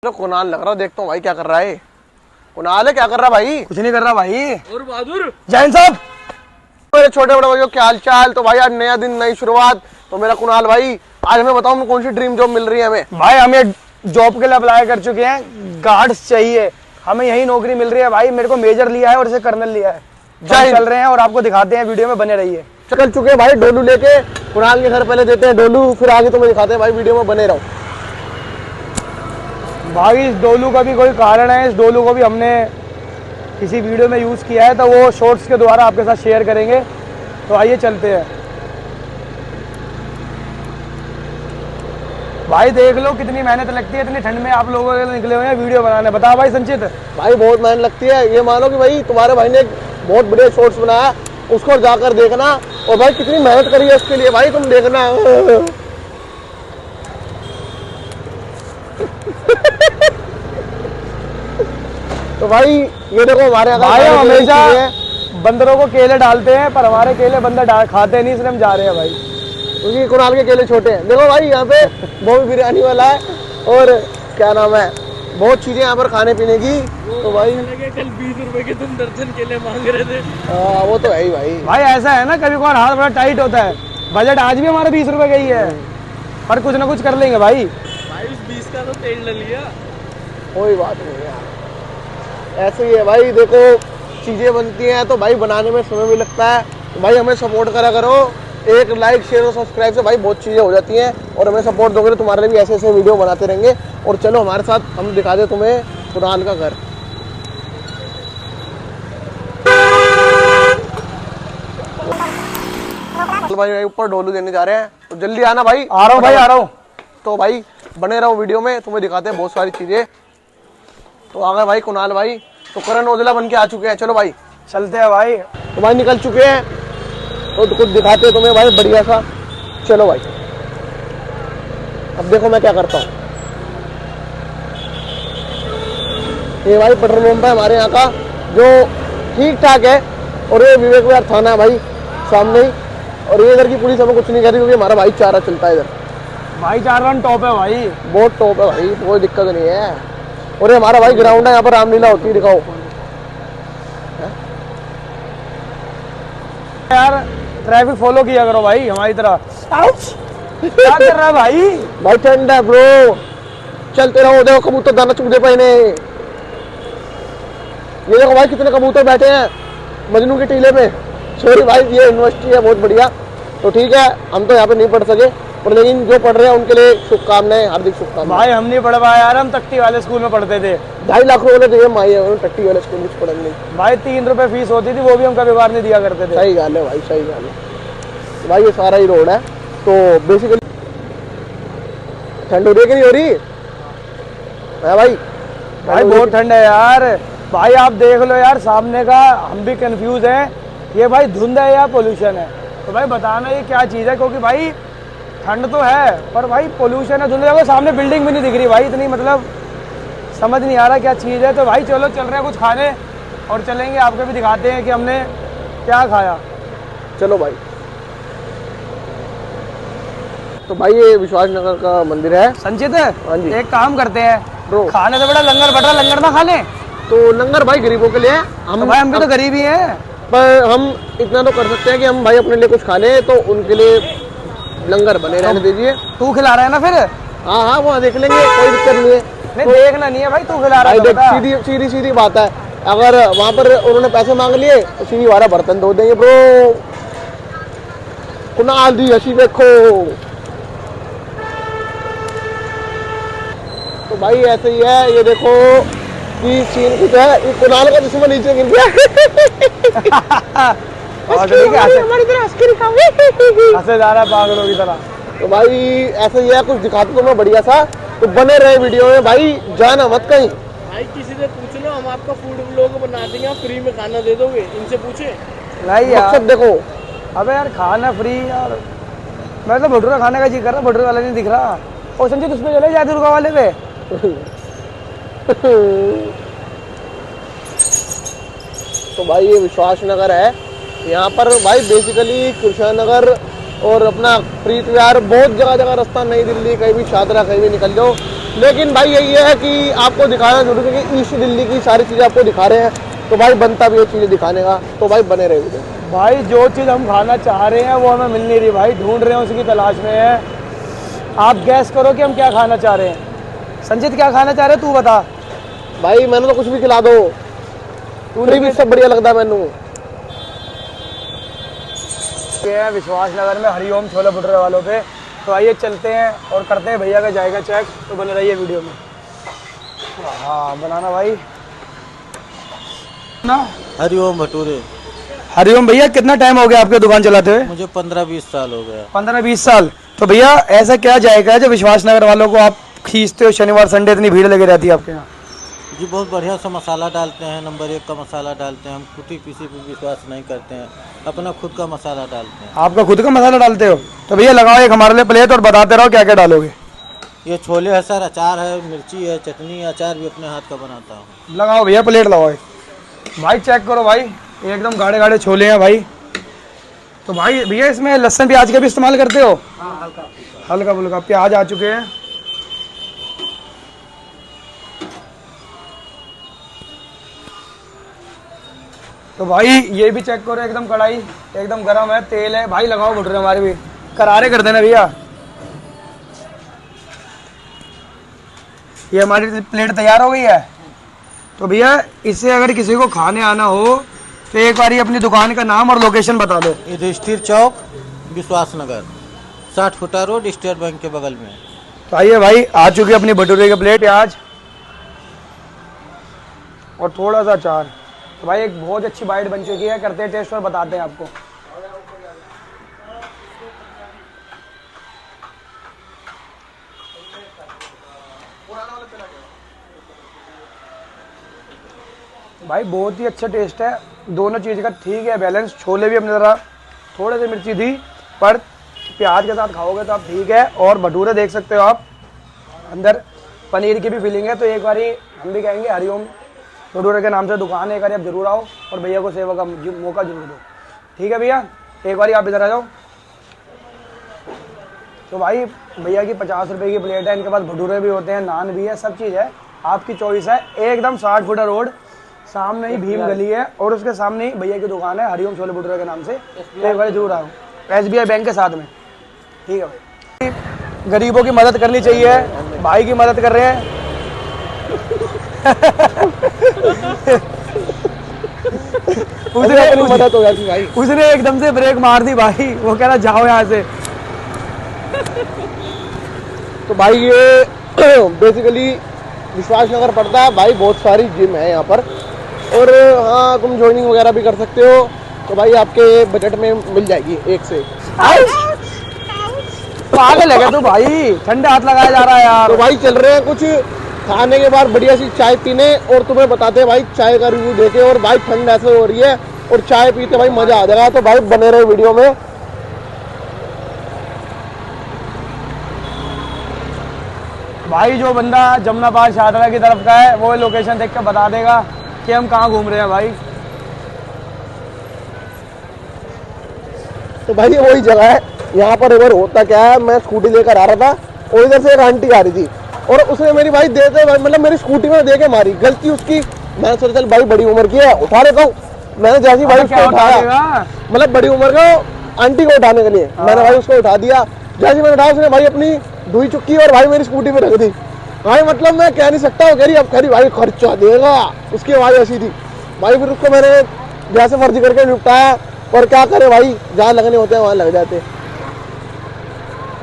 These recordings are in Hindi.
तो कुणाल लग रहा है, देखता हूँ भाई क्या कर रहा है। कुणाल है, क्या कर रहा है भाई? कुछ नहीं कर रहा भाई। और बहादुर जैन साहब, मेरे छोटे बड़े भाइयों क्या हाल चाल। तो भाई आज नया दिन नई शुरुआत। तो मेरा कुणाल भाई आज हमें बताओ कौन सी ड्रीम जॉब मिल रही है हमें। भाई हम ये जॉब के लिए अप्लाई कर चुके हैं, गार्ड्स चाहिए हमें, यही नौकरी मिल रही है भाई। मेरे को मेजर लिया है और इसे कर्नल लिया है। चल रहे हैं और आपको दिखाते हैं, वीडियो में बने रहिए। चल चुके हैं भाई डोलू लेके, कुणाल के घर पहले देते हैं डोलू, फिर आगे तुम्हें दिखाते हैं भाई, वीडियो में बने रहो। भाई इस डोलू का भी कोई कारण है, इस डोलू को भी हमने किसी वीडियो में यूज़ किया है, तो वो शॉर्ट्स के द्वारा आपके साथ शेयर करेंगे। तो आइए चलते हैं। भाई देख लो कितनी मेहनत लगती है, इतनी ठंड में आप लोगों के निकले हुए हैं वीडियो बनाने। बता भाई संचित। भाई बहुत मेहनत लगती है, ये मानो कि भाई तुम्हारे भाई ने एक बहुत बढ़िया शॉर्ट्स बनाया, उसको जाकर देखना। और भाई कितनी मेहनत करी है उसके लिए भाई, तुम देखना। तो भाई ये देखो हमारे भाई हम हमेशा बंदरों को केले डालते हैं, पर हमारे केले बंदर खाते नहीं, इसलिए हम जा रहे हैं भाई, क्योंकि कुणाल के केले छोटे हैं। देखो भाई यहाँ पे बॉबी बिरयानी वाला है और क्या नाम है, बहुत चीजें यहाँ पर खाने पीने की। तो भाई कल 20 रुपए के तुम दर्जन केले मांग रहे थे। वो तो है ही भाई। भाई ऐसा है ना, कभी कभार हाथ बड़ा टाइट होता है। बजट आज भी हमारा 20 रुपए का ही है, पर कुछ ना कुछ कर लेंगे भाई। भाई उस 20 का तो तेल ले लिया। कोई बात नहीं यार, ऐसे ही है भाई। देखो चीजें बनती हैं तो भाई बनाने में समय भी लगता है। तो भाई हमें सपोर्ट करा करो, एक लाइक शेयर और सब्सक्राइब से भाई बहुत चीज़ें हो जाती हैं। और हमें सपोर्ट दोगे तो तुम्हारे लिए भी ऐसे ऐसे वीडियो बनाते रहेंगे। और चलो हमारे साथ, हम दिखा दे तुम्हें कुणाल का घर। भाई ऊपर डोलू देने जा रहे हैं, तो जल्दी आना भाई। आ रहा हूँ भाई, आ रहा हूँ। तो भाई बने रहो वीडियो में, तुम्हें दिखाते हैं बहुत सारी चीज़ें। तो आ गए भाई कुणाल भाई, तो करण औजला बन के आ चुके हैं। चलो भाई चलते हैं भाई। तो भाई निकल चुके हैं, तो कुछ दिखाते हैं तुम्हें भाई बढ़िया सा। चलो भाई अब देखो मैं क्या करता हूँ। ये भाई पेट्रोल पंप है हमारे यहाँ का, जो ठीक ठाक है। और ये विवेक विहार थाना है भाई सामने ही। और ये इधर की पुलिस हमें कुछ नहीं कह रही, क्योंकि हमारा भाईचारा चलता है इधर। भाईचारा टॉप है भाई, बहुत टॉप है भाई, कोई दिक्कत नहीं है। और ये हमारा भाई ग्राउंड है, यहाँ पर रामलीला होती है, दिखाओ यार। ट्रैफिक फॉलो किया करो भाई हमारी तरह। क्या कर रहा है भाई? भाई ठंड है ब्रो, चलते रहो। देखो कबूतर दाना चूदे पहने, ये देखो भाई कितने कबूतर बैठे हैं मजनू के टीले पे। सॉरी भाई, ये यूनिवर्सिटी है बहुत बढ़िया। तो ठीक है, हम तो यहाँ पे नहीं पढ़ सके, पर लेकिन जो पढ़ रहे हैं उनके लिए शुभकामनाएं, हार्दिक शुभकामनाएं। भाई हम नहीं पढ़ पाए यार, हम तट्टी वाले स्कूल में पढ़ते थे। 2.5 लाख रुपए तो ये माई है, टट्टी वाले स्कूल में पढ़ने नहीं। भाई 3 रुपए फीस होती थी, वो भी हम कभी बार नहीं दिया करते थे। सही गाल है भाई, सही गाल है। तो भाई ये सारा ही रोड है। तो बेसिकली ठंड हो रही है कि नहीं हो रही है भाई? भाई बहुत ठंड है यार। भाई आप देख लो यार सामने का, हम भी कंफ्यूज हैं, ये भाई धुंध है या पोल्यूशन है। तो भाई बताना ये क्या चीज़ है, क्योंकि भाई ठंड तो है पर भाई पोल्यूशन है, धुंध है। सामने बिल्डिंग भी नहीं दिख रही भाई, इतनी मतलब समझ नहीं आ रहा क्या चीज़ है। तो भाई चलो चल रहे हैं कुछ खाने, और चलेंगे आपको भी दिखाते हैं कि हमने क्या खाया। चलो भाई। तो भाई ये विश्वास नगर का मंदिर है। संचित, हाँ जी। एक काम करते हैं ब्रो, खाने से बड़ा लंगर बट रहा, लंगर ना खा लें। तो लंगर भाई गरीबों के लिए है। तो भाई हम भी तो गरीब ही हैं, पर हम इतना तो कर सकते हैं कि हम भाई अपने लिए कुछ खा लें, तो उनके लिए लंगर बने रहने दीजिए। तू खिला रहा है ना फिर? हाँ हाँ, वो देख लेंगे, कोई दिक्कत नहीं है। नहीं देखना नहीं है भाई, तू खिला रहा है। सीधी सीधी सीधी बात है, अगर वहाँ पर उन्होंने पैसे मांग लिए तो सीधी वाला बर्तन धो देंगे ब्रो। कुणाल दी हंसी देखो। तो भाई ऐसे ही है, ये देखो कि सीन कुछ है। ये कुणाल का जिसमें नीचे गिर गया। हंसे जा रहा है पागलों की तरह। तो भाई ऐसे ही है, कुछ दिखाते तो मैं बढ़िया सा। तो बने रहे वीडियो में भाई, जाना मत कहीं। भाई किसी से पूछ लो, हम आपका फूड व्लॉग बना देंगे, आप फ्री में खाना दे दोगे, इनसे पूछे। नहीं यार, मकसद देखो। अबे यार खाना फ्री यार, मैं तो भटूरा खाने का जी कर रहा, भटूरा वाला नहीं दिख रहा। और संजीत उस पे चले जाए दुर्गा वाले पे। तो भाई ये विश्वास नगर है, यहाँ पर भाई बेसिकली कृष्ण नगर और अपना प्रीत विहार, बहुत जगह जगह रास्ता, नई दिल्ली कहीं भी शादरा कहीं भी निकल जाओ लेकिन भाई यही है कि आपको दिखाना जरूरी है कि ईस्ट दिल्ली की सारी चीज़ें आपको दिखा रहे हैं, तो भाई बनता भी ये चीज़ें दिखाने का, तो भाई बने रहे वीडियो। भाई जो चीज़ हम खाना चाह रहे हैं वो हमें मिल नहीं रही भाई, ढूंढ रहे हैं, उसकी तलाश में है। आप गैस करो कि हम क्या खाना चाह रहे हैं। संजीत क्या खाना चाह रहे हैं तू बता। भाई मैंने तो कुछ भी खिला दो, तूने भी सब बढ़िया लगता है मैनू। ये है विश्वास नगर में हरिओम छोले भटूरे वालों पे। तो आइए चलते हैं और करते हैं भैया का जाएगा चेक। तो बने रहिए वीडियो में। हाँ बनाना भाई ना। हरिओम भटूरे। हरिओम भैया कितना टाइम हो गया आपके दुकान चलाते हुए? मुझे 15-20 साल हो गया। 15-20 साल। तो भैया ऐसा क्या जाएगा है जो विश्वास नगर वालों को आप खींचते हो, शनिवार संडे इतनी भीड़ लगी रहती है आपके यहाँ? जी बहुत बढ़िया सा मसाला डालते हैं, नंबर 1 का मसाला डालते हैं। हम कुटी पीसी पे विश्वास नहीं करते हैं, अपना खुद का मसाला डालते हैं। आपका खुद का मसाला डालते हो? तो भैया लगाओ एक हमारे लिए प्लेट और बताते रहो क्या क्या डालोगे। ये छोले है सर, अचार है, मिर्ची है, चटनी है, अचार भी अपने हाथ का बनाता हूँ। लगाओ भैया प्लेट लगाओ भाई, चेक करो भाई, एकदम गाढ़े गाढ़े छोले हैं भाई। तो भाई भैया इसमें लहसुन प्याज का भी इस्तेमाल करते हो? हल्का फुल्का प्याज आ चुके हैं। तो भाई ये भी चेक करो, एकदम कढ़ाई एकदम गर्म है, तेल है भाई। लगाओ भटूरे हमारे भी, करारे कर देना भैया। ये हमारी प्लेट तैयार हो गई है। तो भैया इससे अगर किसी को खाने आना हो तो एक बार अपनी दुकान का नाम और लोकेशन बता दो। युधिष्ठिर चौक, विश्वास नगर, 60 फुटा रोड, स्टेट बैंक के बगल में। तो आइए भाई, आ चुकी है अपनी भटूरे की प्लेट, प्याज और थोड़ा सा अचार। तो भाई एक बहुत अच्छी बाइट बन चुकी है, करते हैं टेस्ट और बताते हैं आपको। भाई बहुत ही अच्छा टेस्ट है, दोनों चीज़ का ठीक है बैलेंस। छोले भी अपनी तरह थोड़े से मिर्ची थी, पर प्याज के साथ खाओगे तो आप ठीक है। और भटूरे देख सकते हो आप, अंदर पनीर की भी फीलिंग है। तो एक बार हम भी कहेंगे हरिओम भटूरे के नाम से दुकान है, एक बार आप जरूर आओ और भैया को सेवा का मौका जरूर दो। ठीक है भैया, एक बार आप इधर आ जाओ। तो भाई भैया की 50 रुपये की प्लेट है, इनके पास भटूरे भी होते हैं, नान भी है, सब चीज़ है, आपकी चॉइस है। एकदम 60 फुटा रोड, सामने ही भीम गली है और उसके सामने ही भैया की दुकान है हरिओम छोले भटूरे के नाम से। तो एक बार जरूर आओ, SBI बैंक के साथ में। ठीक है भाई, गरीबों की मदद करनी चाहिए, भाई की मदद कर रहे हैं। उसने मदद हो जाती भाई। उसने एकदम से ब्रेक मार दी भाई, वो कह रहा जाओ यहाँ से। तो भाई ये बेसिकली विश्वास नगर पड़ता है भाई, बहुत सारी जिम है यहाँ पर। और हाँ, तुम ज्वाइनिंग वगैरह भी कर सकते हो, तो भाई आपके बजट में मिल जाएगी एक से। पागल है क्या तू भाई, ठंडे हाथ लगाया जा रहा है यार। तो भाई चल रहे हैं कुछ खाने के बाद बढ़िया सी चाय पीने, और तुम्हें बताते हैं भाई चाय का रिव्यू देके। और भाई ठंड ऐसे हो रही है और चाय पीते भाई मजा आ जाएगा। तो भाई बने रहे वीडियो में। भाई जो बंदा जमुना पार शाहदरा की तरफ का है वो लोकेशन देख के बता देगा कि हम कहाँ घूम रहे हैं भाई। तो भाई ये वही जगह है। यहाँ पर एक बार होता क्या है, मैं स्कूटी लेकर आ रहा था और इधर से एक आंटी आ रही थी और उसने मेरी भाई देते मतलब मेरी स्कूटी में दे के मारी, गलती उसकी। मैंने सोचा चल भाई बड़ी उम्र की है, उठा लेता हूँ। मैंने जैसी भाई उसको उठाया, मतलब बड़ी उम्र का आंटी को उठाने के लिए मैंने भाई उसको उठा दिया। जैसे मैंने उठाया उसने भाई अपनी धुई चुक्की और भाई मेरी स्कूटी पे रख दी। भाई मतलब मैं कह नहीं सकता, वो कह रही अब कह रही भाई खर्चा देगा, उसकी आवाज़ ऐसी थी भाई। फिर उसको मैंने जैसे मर्जी करके निपटाया, और क्या करे भाई, जहाँ लगने होते हैं वहाँ लग जाते।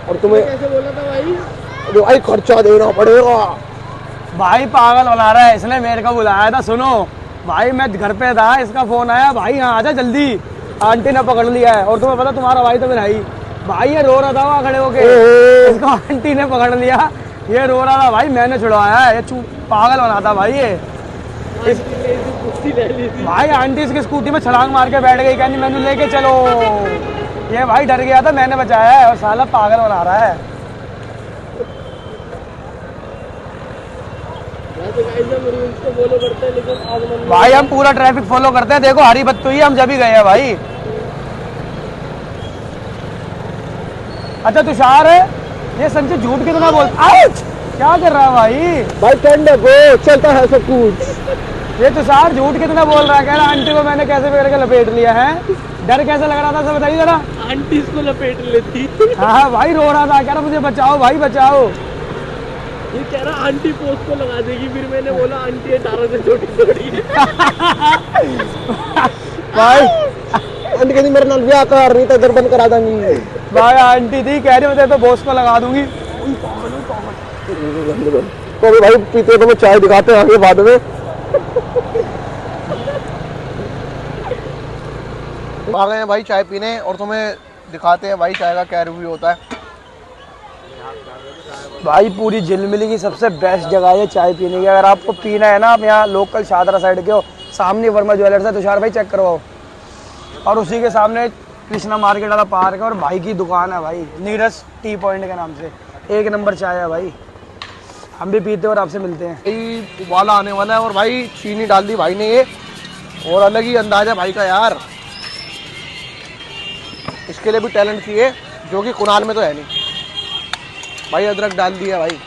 और तुम्हें कैसे बोला था भाई? भाई खर्चा देना पड़ेगा। भाई पागल बना रहा है, इसने मेरे को बुलाया था। सुनो भाई, मैं घर पे था, इसका फोन आया, भाई यहाँ आजा जल्दी, आंटी ने पकड़ लिया है। और तुम्हें पता तुम्हारा भाई तो मेरा ही भाई, ये रो रहा था वहाँ खड़े होके, इसको आंटी ने पकड़ लिया, ये रो रहा था भाई, मैंने छुड़वाया है। ये पागल बनाता भाई ये। भाई आंटी इसकी स्कूटी में छलांग मार के बैठ गई, कहनी मैंने लेके चलो। ये भाई डर गया था, मैंने बचाया है, और साला पागल बना रहा है। फॉलो करते हैं, लेकिन आज भाई हम पूरा ट्रैफिक फॉलो करते हैं। देखो हरी बत्ती हुई, हम जब ही गए हैं भाई। अच्छा तुषार है ये, संजय झूठ कितना बोलता है, क्या कर रहा है भाई? भाई ठंड है ब्रो, चलता है सब कुछ। ये तो सार झूठ कितना बोल रहा है, कह रहा आंटी को मैंने कैसे पकड़ के लपेट लिया है। डर कैसा लग रहा था सब बताइए जरा। आंटी इसको लपेट लेती। हाँ भाई रो रहा था, कह रहा मुझे बचाओ भाई बचाओ। ये कह रहा आंटी पोस्ट को लगा देगी, फिर मैंने बोला आंटी 18 से छोटी थोड़ी है। भाई आंटी कहती मेरे नाल ब्याह कर, नहीं तो इधर बंद करा दूंगी। भाई आंटी थी कह रही मैं तेरे पे बॉस को लगा दूंगी। तो अभी भाई पीते तो मैं चाय दिखाते हैं आगे बाद में। आ गए हैं भाई चाय पीने और तुम्हें दिखाते हैं भाई चाय का क्या रिव्यू होता है। भाई पूरी झिलमिली की सबसे बेस्ट जगह है चाय पीने की। अगर आपको पीना है ना, आप यहाँ लोकल शादरा साइड के हो, सामने वर्मा ज्वेलर्स है, तुषार भाई चेक करवाओ। और उसी के सामने कृष्णा मार्केट वाला पार्क है और भाई की दुकान है भाई, नीरज टी पॉइंट के नाम से। एक नंबर चाय है भाई, हम भी पीते हैं और आपसे मिलते हैं। भाई उबाला आने वाला है और भाई चीनी डाल दी भाई ने ये, और अलग ही अंदाज है भाई का यार। इसके लिए भी टैलेंट चाहिए जो कि कुणाल में तो है नहीं। भाई अदरक डाल दिया भाई,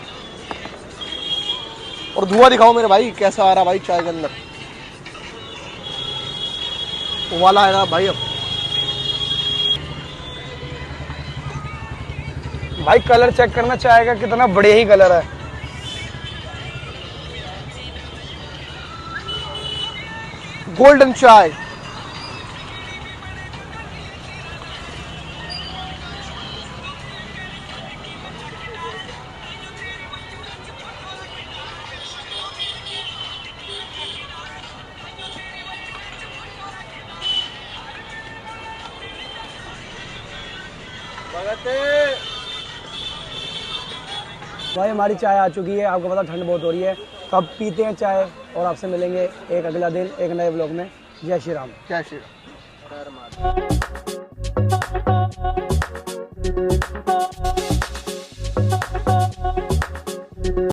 और धुआं दिखाओ मेरे भाई कैसा आ रहा भाई चाय के अंदर। उबाला आएगा भाई अब। भाई कलर चेक करना चाय का, कितना बढ़िया ही कलर है। गोल्डन चाय। भाई हमारी चाय आ चुकी है, आपको पता ठंड बहुत हो रही है, तो अब पीते हैं चाय और आपसे मिलेंगे एक अगला दिन एक नए ब्लॉग में। जय श्री राम। जय श्री राम।